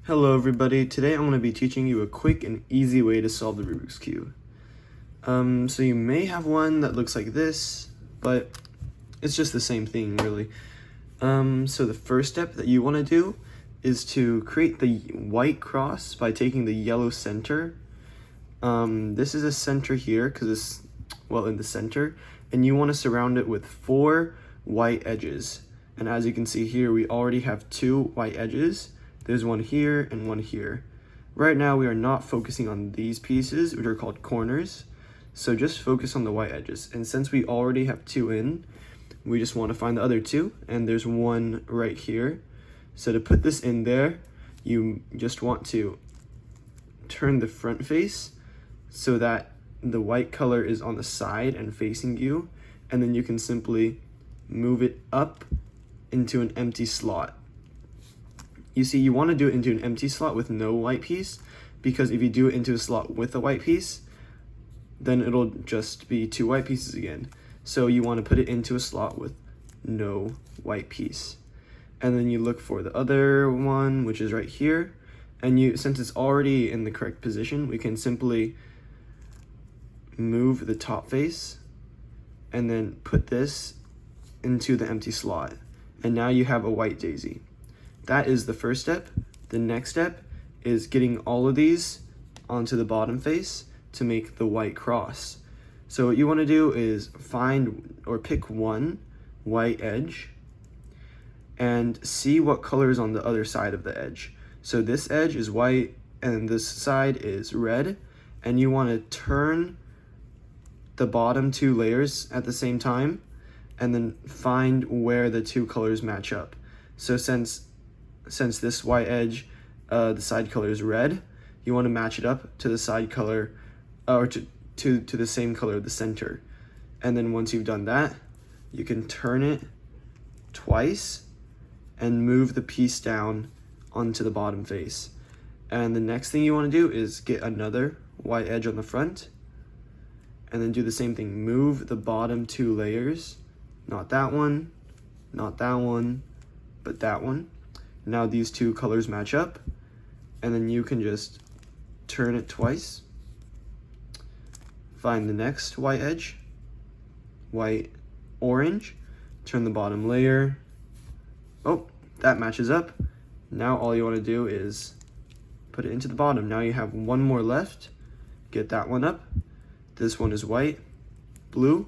Hello everybody, today I'm going to be teaching you a quick and easy way to solve the Rubik's Cube. So you may have one that looks like this, but it's just the same thing really. So the first step that you want to do is to create the white cross by taking the yellow center. This is a center here because it's, in the center, and you want to surround it with 4 white edges. And as you can see here, we already have 2 white edges. There's one here and one here. Right now we are not focusing on these pieces, which are called corners. So just focus on the white edges. And since we already have 2 in, we just want to find the other 2, and there's one right here. So to put this in there, you just want to turn the front face so that the white color is on the side and facing you, and then you can simply move it up into an empty slot. You see, you want to do it into an empty slot with no white piece, because if you do it into a slot with a white piece, then it'll just be 2 white pieces again. So you want to put it into a slot with no white piece. And then you look for the other one, which is right here. And since it's already in the correct position, we can simply move the top face and then put this into the empty slot. And now you have a white daisy. That is the first step. The next step is getting all of these onto the bottom face to make the white cross. So what you want to do is find or pick one white edge and see what color is on the other side of the edge. So this edge is white and this side is red, and you want to turn the bottom 2 layers at the same time and then find where the 2 colors match up. So since this white edge, the side color is red, you want to match it up to the side color, or to the same color of the center. And then once you've done that, you can turn it twice and move the piece down onto the bottom face. And the next thing you want to do is get another white edge on the front, and then do the same thing. Move the bottom 2 layers, not that one, not that one, but that one. Now these 2 colors match up, and then you can just turn it twice. Find the next white edge, white, orange, turn the bottom layer. Oh, that matches up. Now all you want to do is put it into the bottom. Now you have one more left. Get that one up. This one is white, blue,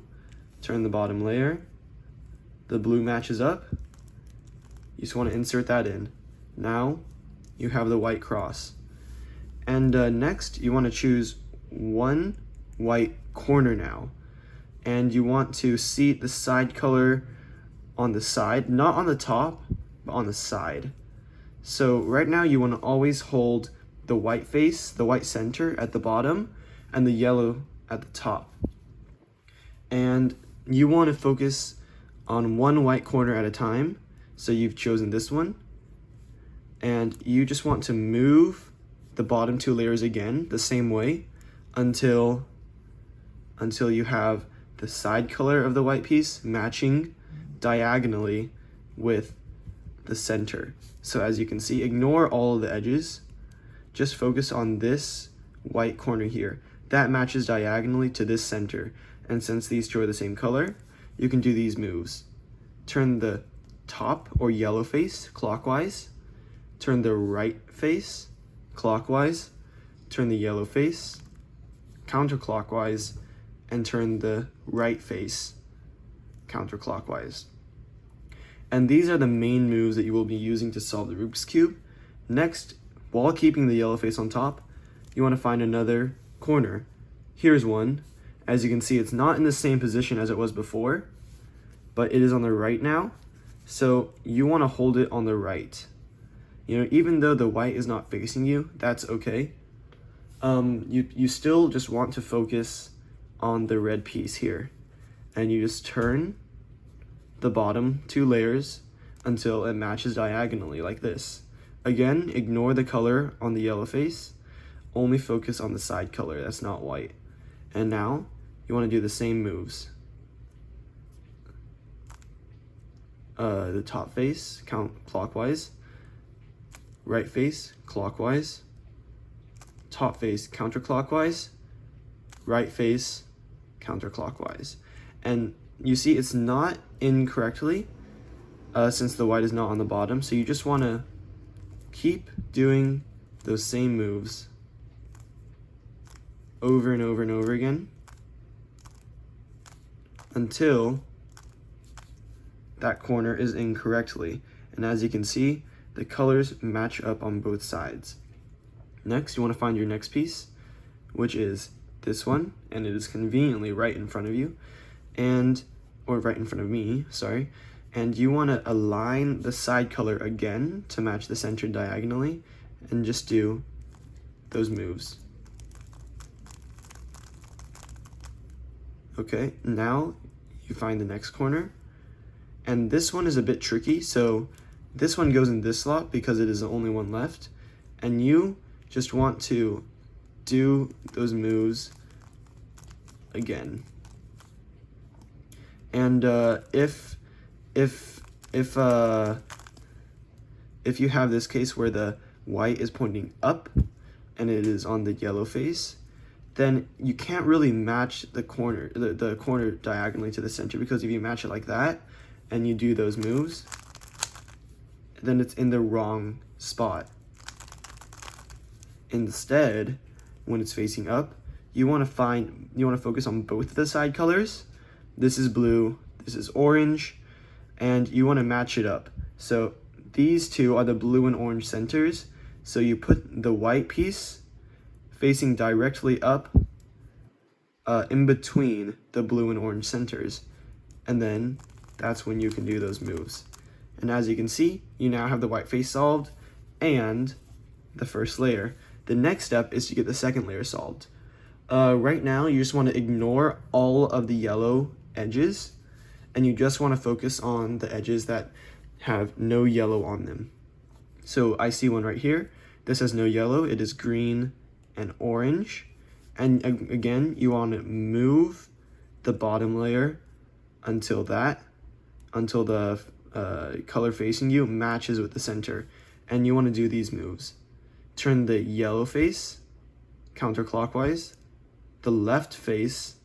turn the bottom layer. The blue matches up. You just want to insert that in. Now you have the white cross. And next you want to choose one white corner now. And you want to seat the side color on the side, not on the top, but on the side. So right now you want to always hold the white face, the white center at the bottom, and the yellow at the top. And you want to focus on one white corner at a time. So you've chosen this one, and you just want to move the bottom 2 layers again the same way until you have the side color of the white piece matching diagonally with the center. So as you can see, ignore all of the edges, just focus on this white corner here. That matches diagonally to this center, and since these 2 are the same color, you can do these moves. Turn the top or yellow face clockwise, turn the right face clockwise, turn the yellow face counterclockwise, and turn the right face counterclockwise. And these are the main moves that you will be using to solve the Rubik's Cube. Next, while keeping the yellow face on top, you want to find another corner. Here's one. As you can see, it's not in the same position as it was before, but it is on the right now. So you want to hold it on the right. Even though the white is not facing you, that's okay. You still just want to focus on the red piece here. And you just turn the bottom 2 layers until it matches diagonally like this. Again, ignore the color on the yellow face. Only focus on the side color that's not white. And now you want to do the same moves. The top face, count clockwise, right face clockwise, top face counterclockwise, right face counterclockwise. And you see it's not incorrectly since the white is not on the bottom, so you just want to keep doing those same moves over and over and over again until that corner is incorrectly. And as you can see, the colors match up on both sides. Next, you want to find your next piece, which is this one, and it is conveniently right in front of you, or right in front of me, sorry. And you want to align the side color again to match the center diagonally, and just do those moves. Okay, now you find the next corner, and this one is a bit tricky, so this one goes in this slot because it is the only one left, and you just want to do those moves again. And if you have this case where the white is pointing up and it is on the yellow face, then you can't really match the corner diagonally to the center, because if you match it like that and you do those moves, then it's in the wrong spot. Instead, when it's facing up, you want to focus on both of the side colors. This is blue, this is orange, and you want to match it up. So these two are the blue and orange centers. So you put the white piece facing directly up in between the blue and orange centers. And then that's when you can do those moves. And as you can see, you now have the white face solved and the first layer. The next step is to get the second layer solved. Right now, you just want to ignore all of the yellow edges, and you just want to focus on the edges that have no yellow on them. So I see one right here. This has no yellow. It is green and orange. And again, you want to move the bottom layer until the color facing you matches with the center. And you want to do these moves. Turn the yellow face counterclockwise, the left face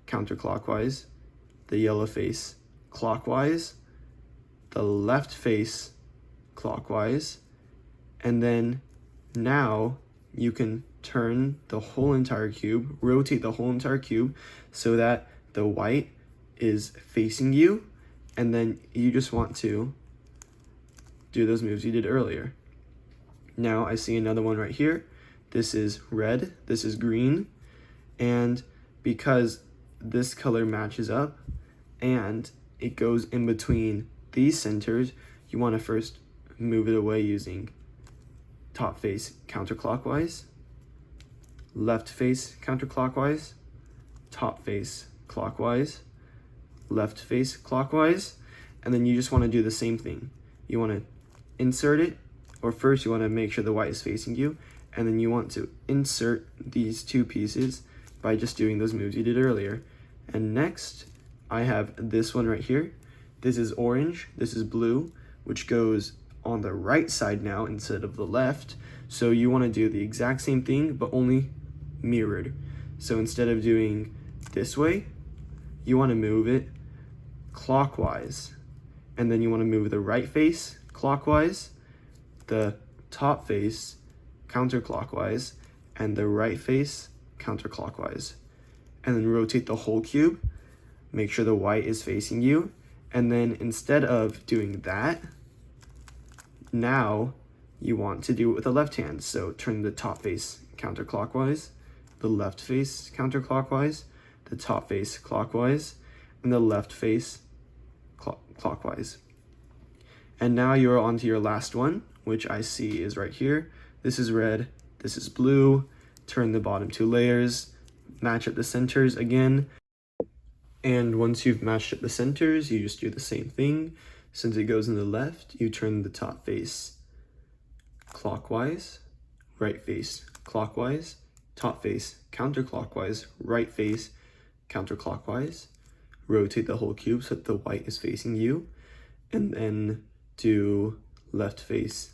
counterclockwise, the yellow face clockwise, the left face clockwise, and then now you can turn the whole entire cube, rotate the whole entire cube so that the white is facing you, and then you just want to do those moves you did earlier. Now I see another one right here. This is red, this is green, and because this color matches up and it goes in between these centers, you want to first move it away using top face counterclockwise, left face counterclockwise, top face clockwise, left face clockwise, and then you just want to do the same thing. You want to insert it, or first you want to make sure the white is facing you, and then you want to insert these two pieces by just doing those moves you did earlier. And next, I have this one right here. This is orange, this is blue, which goes on the right side now instead of the left. So you want to do the exact same thing, but only mirrored. So instead of doing this way, you want to move it clockwise. And then you want to move the right face clockwise, the top face counterclockwise, and the right face counterclockwise. And then rotate the whole cube, make sure the white is facing you, and then instead of doing that, now you want to do it with the left hand. So turn the top face counterclockwise, the left face counterclockwise, the top face clockwise, and the left face clockwise. And now you're on to your last one, which I see is right here. This is red, this is blue. Turn the bottom two layers, match up the centers again. And once you've matched up the centers, you just do the same thing. Since it goes in the left, you turn the top face clockwise, right face clockwise, top face counterclockwise, right face counterclockwise. Rotate the whole cube so that the white is facing you, and then do left face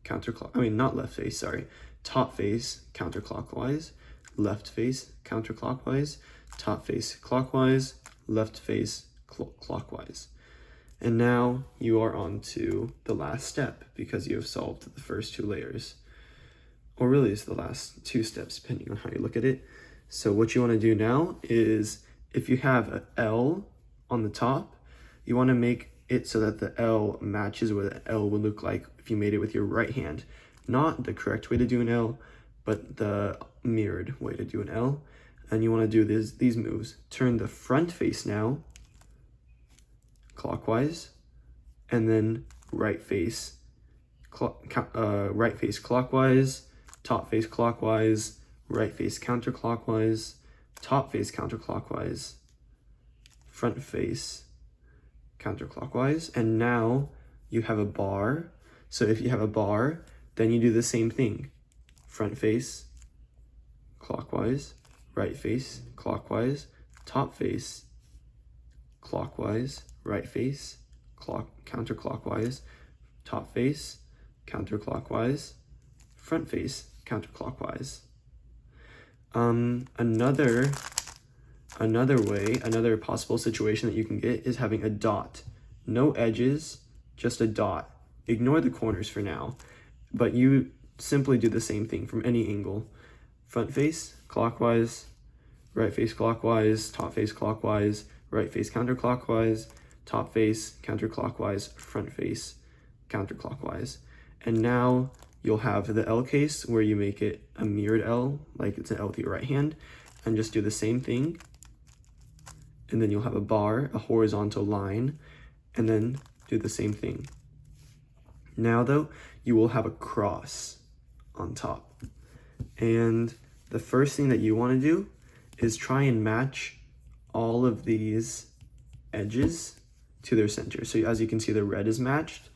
not left face, sorry. Top face counterclockwise, left face counterclockwise, top face clockwise, left face clockwise. And now you are on to the last step because you have solved the first 2 layers. Or really it's the last 2 steps depending on how you look at it. So what you want to do now is if you have an L on the top, you want to make it so that the L matches what an L would look like if you made it with your right hand. Not the correct way to do an L, but the mirrored way to do an L. And you want to do these moves. Turn the front face now clockwise, and then right face clockwise, top face clockwise, right face counterclockwise, top face counterclockwise, front face counterclockwise. And now you have a bar. So if you have a bar, then you do the same thing. Front face clockwise, right face clockwise, top face clockwise, right face counterclockwise, top face counterclockwise, front face counterclockwise. Another possible situation that you can get is having a dot. No edges, just a dot. Ignore the corners for now, but you simply do the same thing from any angle. Front face clockwise, right face clockwise, top face clockwise, right face counterclockwise, top face counterclockwise, front face counterclockwise. And now you'll have the L case where you make it a mirrored L, like it's an L with your right hand, and just do the same thing. And then you'll have a bar, a horizontal line, and then do the same thing. Now though, you will have a cross on top. And the first thing that you want to do is try and match all of these edges to their center. So as you can see, the red is matched,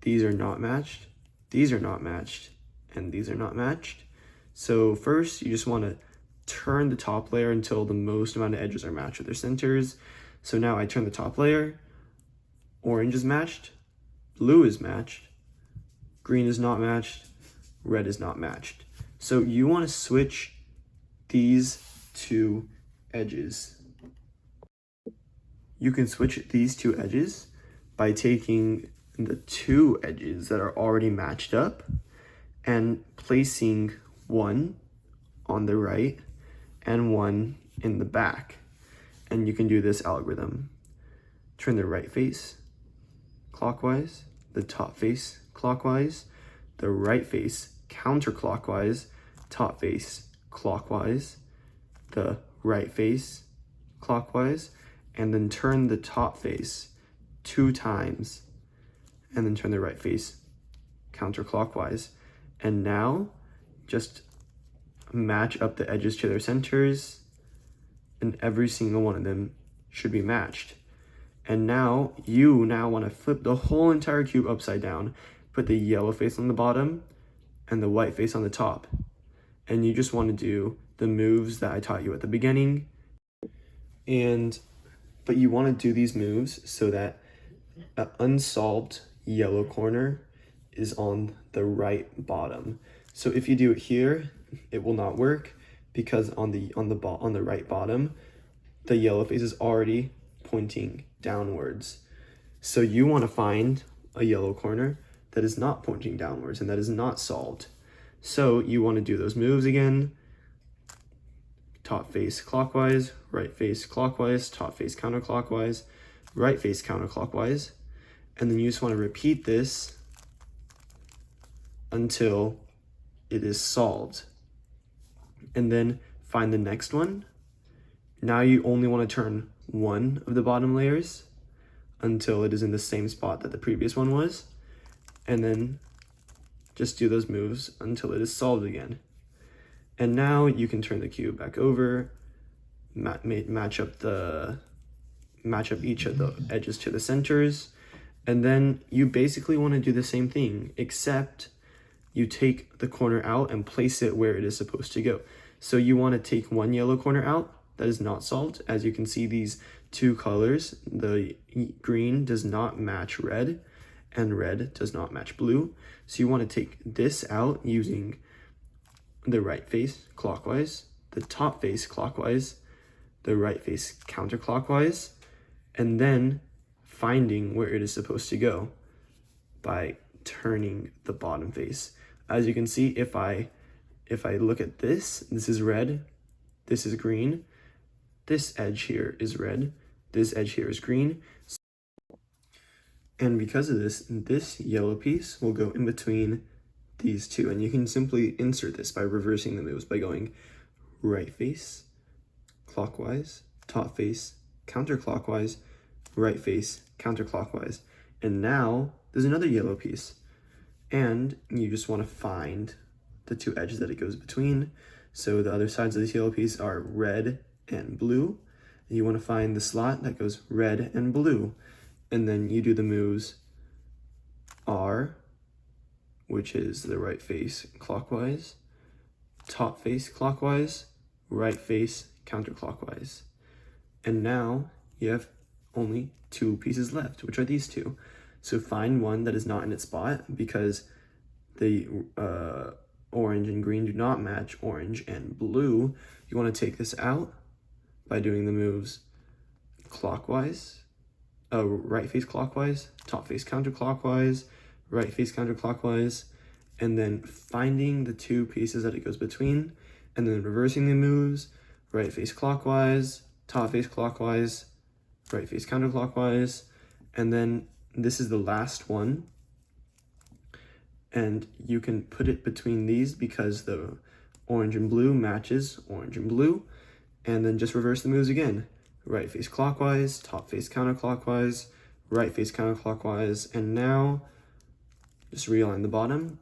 these are not matched, these are not matched, and these are not matched. So first, you just want to turn the top layer until the most amount of edges are matched with their centers. So now I turn the top layer, orange is matched, blue is matched, green is not matched, red is not matched. So you want to switch these 2 edges. You can switch these 2 edges by taking the 2 edges that are already matched up and placing one on the right and one in the back. And you can do this algorithm. Turn the right face clockwise, the top face clockwise, the right face counterclockwise, top face clockwise, the right face clockwise, and then turn the top face 2 times, and then turn the right face counterclockwise. And now just match up the edges to their centers, and every single one of them should be matched. And now you want to flip the whole entire cube upside down, put the yellow face on the bottom and the white face on the top. And you just want to do the moves that I taught you at the beginning. But you want to do these moves so that an unsolved yellow corner is on the right bottom. So if you do it here, it will not work because on the right bottom, the yellow face is already pointing downwards. So you want to find a yellow corner that is not pointing downwards and that is not solved. So you want to do those moves again. Top face clockwise, right face clockwise, top face counterclockwise, right face counterclockwise. And then you just want to repeat this until it is solved. And then find the next one. Now you only want to turn one of the bottom layers until it is in the same spot that the previous one was. And then just do those moves until it is solved again. And now you can turn the cube back over, match up each of the edges to the centers, and then you basically want to do the same thing, except you take the corner out and place it where it is supposed to go. So you want to take one yellow corner out that is not solved. As you can see, these 2 colors, the green does not match red, and red does not match blue. So you want to take this out using the right face clockwise, the top face clockwise, the right face counterclockwise, and then finding where it is supposed to go by turning the bottom face. As you can see, if I look at this is red, this is green, this edge here is red, this edge here is green. And because of this yellow piece will go in between these two. And you can simply insert this by reversing the moves by going right face, clockwise, top face, counterclockwise, right face, counterclockwise. And now there's another yellow piece. And you just want to find the two edges that it goes between. So the other sides of this yellow piece are red and blue. And you want to find the slot that goes red and blue. And then you do the moves R, which is the right face clockwise, top face clockwise, right face counterclockwise. And now you have only two pieces left, which are these two. So find one that is not in its spot because the orange and green do not match orange and blue. You want to take this out by doing the moves clockwise, right face clockwise, top face counterclockwise, right face counterclockwise, and then finding the two pieces that it goes between, and then reversing the moves, right face clockwise, top face clockwise, right face counterclockwise, and then this is the last one, and you can put it between these because the orange and blue matches orange and blue, and then just reverse the moves again. Right face clockwise, top face counterclockwise, right face counterclockwise, and now just realign the bottom.